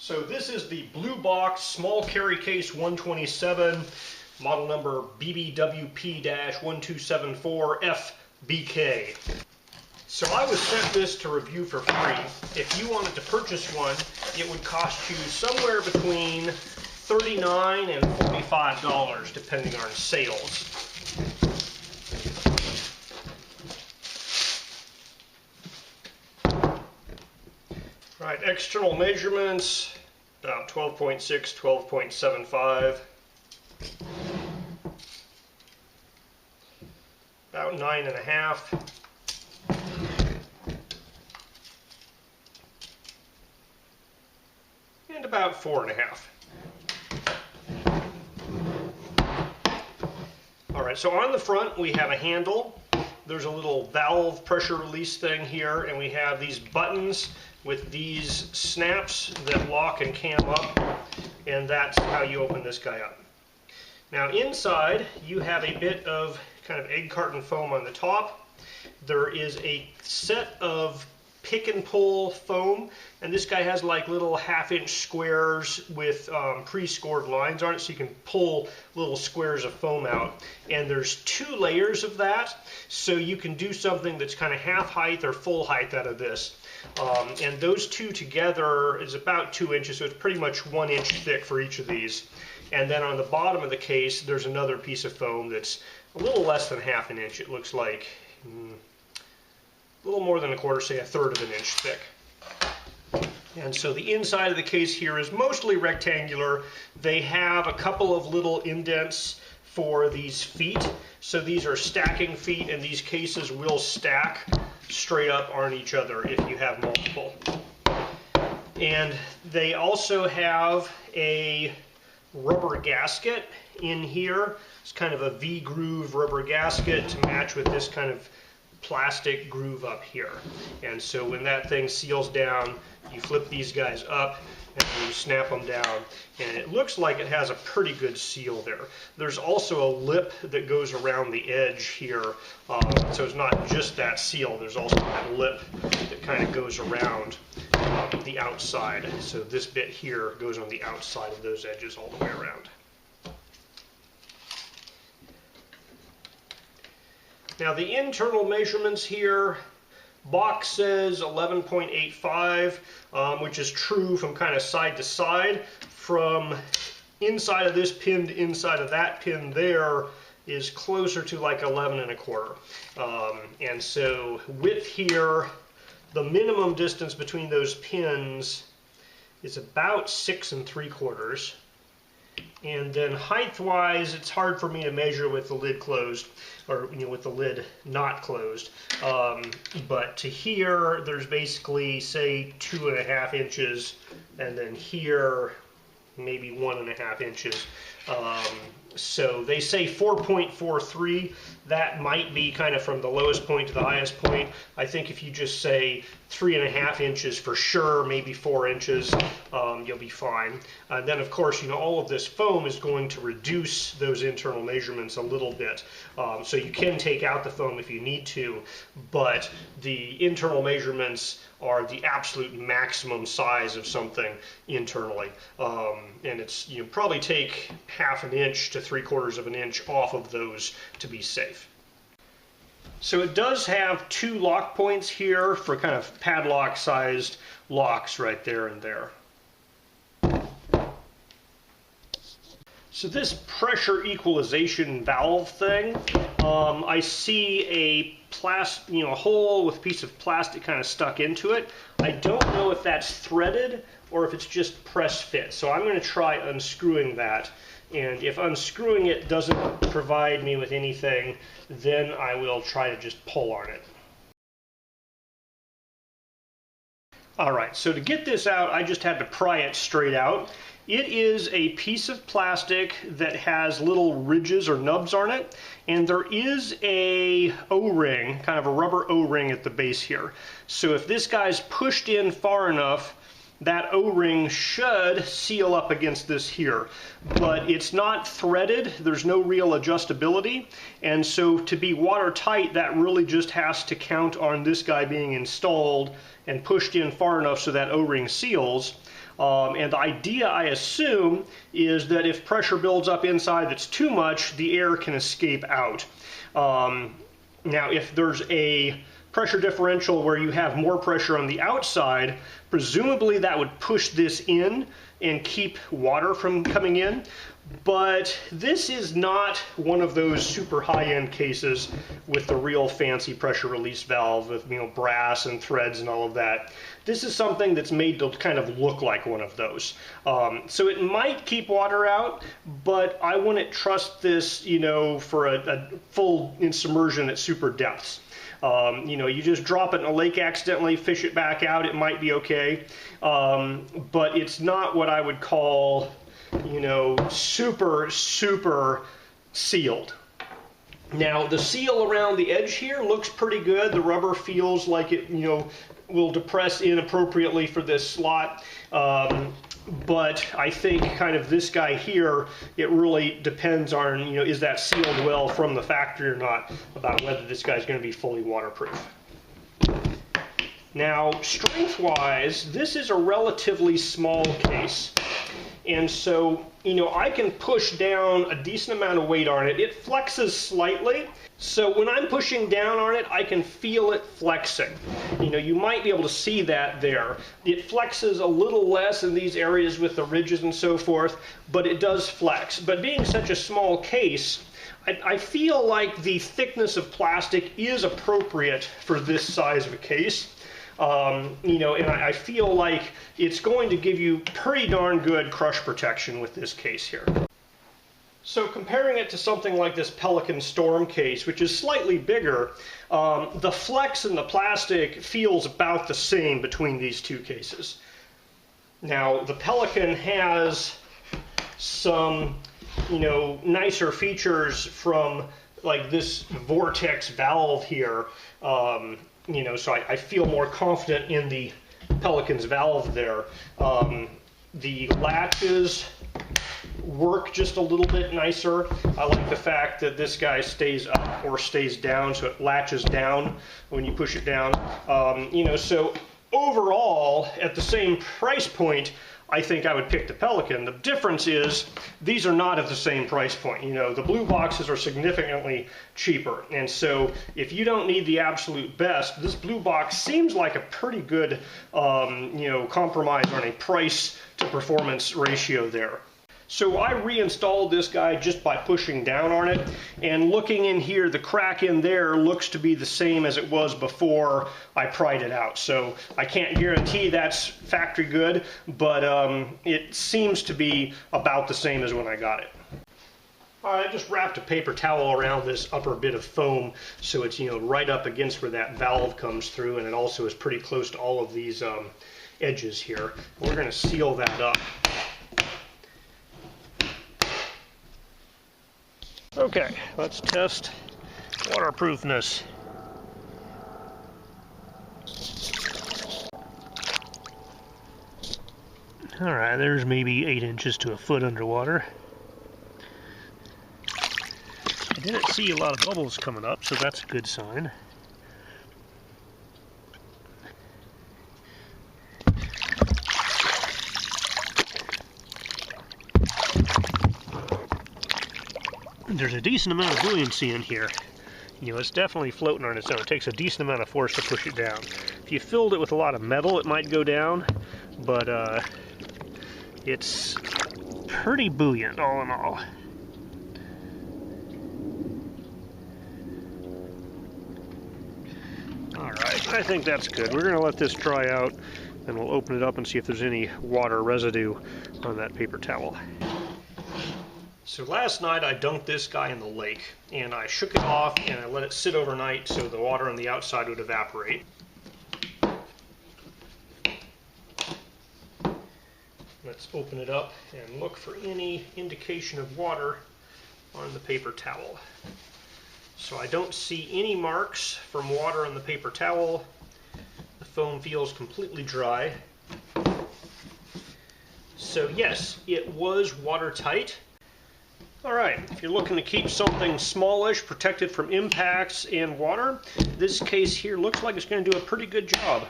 So this is the BlueBox small carry case 127, model number BBWP-1274FBK. So I was sent this to review for free. If you wanted to purchase one, it would cost you somewhere between $39 and $45, depending on sales. Right, external measurements, about 12.6, 12.75. About 9.5. And about 4.5. All right, so on the front we have a handle. There's a little valve pressure release thing here, and we have these buttons with these snaps that lock and cam up, and that's how you open this guy up. Now inside you have a bit of kind of egg carton foam on the top. There is a set of pick and pull foam, and this guy has like little half-inch squares with pre-scored lines on it, so you can pull little squares of foam out. And there's 2 layers of that, so you can do something that's kind of half height or full height out of this. And those 2 together is about 2 inches, so it's pretty much 1 inch thick for each of these. And then on the bottom of the case, there's another piece of foam that's a little less than half an inch. It looks like a little more than a quarter, say 1/3 of an inch thick. And so the inside of the case here is mostly rectangular. They have a couple of little indents for these feet. So these are stacking feet, and these cases will stack straight up on each other if you have multiple. And they also have a rubber gasket in here. It's kind of a V-groove rubber gasket to match with this kind of plastic groove up here. And so when that thing seals down, you flip these guys up and you snap them down, and it looks like it has a pretty good seal there. There's also a lip that goes around the edge here, so it's not just that seal, there's also that lip that kind of goes around the outside. So this bit here goes on the outside of those edges all the way around. Now the internal measurements here, box says 11.85, which is true from kind of side to side. From inside of this pin to inside of that pin there is closer to like 11.25. And so width here, the minimum distance between those pins is about 6 3/4. And then height-wise, it's hard for me to measure with the lid closed, or with the lid not closed. But to here, there's basically, say, 2.5 inches, and then here, maybe 1.5 inches. So they say 4.43. That might be kind of from the lowest point to the highest point. I think if you just say 3.5 inches for sure, maybe 4 inches, you'll be fine. And then of course, all of this foam is going to reduce those internal measurements a little bit. So you can take out the foam if you need to, but the internal measurements are the absolute maximum size of something internally. And it's, probably take 1/2 inch to 3/4 of an inch off of those to be safe. So it does have 2 lock points here for kind of padlock sized locks right there and there. So this pressure equalization valve thing, I see a hole with a piece of plastic kind of stuck into it. I don't know if that's threaded or if it's just press fit. So I'm going to try unscrewing that. And if unscrewing it doesn't provide me with anything, then I will try to just pull on it. All right, so to get this out, I just had to pry it straight out. It is a piece of plastic that has little ridges or nubs on it, and there is a O-ring, kind of a rubber O-ring at the base here. So if this guy's pushed in far enough, that O-ring should seal up against this here, but it's not threaded. There's no real adjustability, and so to be watertight, that really just has to count on this guy being installed and pushed in far enough so that O-ring seals. And the idea, I assume, is that if pressure builds up inside that's too much, the air can escape out. Now, if there's a pressure differential where you have more pressure on the outside, presumably that would push this in and keep water from coming in. But this is not one of those super high-end cases with the real fancy pressure release valve with, you know, brass and threads and all of that. This is something that's made to kind of look like one of those. So it might keep water out, but I wouldn't trust this, you know, for a full submersion at super depths. You know, you just drop it in a lake accidentally, fish it back out, it might be okay. But it's not what I would call, you know, super sealed. Now, the seal around the edge here looks pretty good. The rubber feels like it, you know, will depress inappropriately for this slot. But I think kind of this guy here, it really depends on, you know, is that sealed well from the factory or not, about whether this guy's going to be fully waterproof. Now, strength-wise, this is a relatively small case. And so, you know, I can push down a decent amount of weight on it. It flexes slightly. So when I'm pushing down on it, I can feel it flexing. You know, you might be able to see that there. It flexes a little less in these areas with the ridges and so forth, but it does flex. But being such a small case, I feel like the thickness of plastic is appropriate for this size of a case. You know, and I feel like it's going to give you pretty darn good crush protection with this case here. So comparing it to something like this Pelican Storm case, which is slightly bigger, the flex in the plastic feels about the same between these two cases. Now, the Pelican has some, you know, nicer features from like this vortex valve here. You know, so I feel more confident in the Pelican's valve there. The latches work just a little bit nicer. I like the fact that this guy stays up or stays down, so it latches down when you push it down. You know, so overall, at the same price point, I think I would pick the Pelican. The difference is these are not at the same price point. You know, the BlueBoxes are significantly cheaper. And so if you don't need the absolute best, this BlueBox seems like a pretty good, you know, compromise on a price to performance ratio there. So I reinstalled this guy just by pushing down on it, and looking in here, the crack in there looks to be the same as it was before I pried it out. So I can't guarantee that's factory good, but it seems to be about the same as when I got it. All right, I just wrapped a paper towel around this upper bit of foam so it's, you know, right up against where that valve comes through, and it also is pretty close to all of these edges here. We're going to seal that up. Okay, let's test waterproofness. All right, there's maybe 8 inches to a foot underwater. I didn't see a lot of bubbles coming up, so that's a good sign. There's a decent amount of buoyancy in here. You know, it's definitely floating on its own. It takes a decent amount of force to push it down. If you filled it with a lot of metal, it might go down, but it's pretty buoyant all in all. Alright, I think that's good. We're going to let this dry out, and we'll open it up and see if there's any water residue on that paper towel. So last night I dunked this guy in the lake, and I shook it off and I let it sit overnight so the water on the outside would evaporate. Let's open it up and look for any indication of water on the paper towel. So I don't see any marks from water on the paper towel. The foam feels completely dry. So yes, it was watertight. Alright, if you're looking to keep something smallish, protected from impacts and water, this case here looks like it's going to do a pretty good job.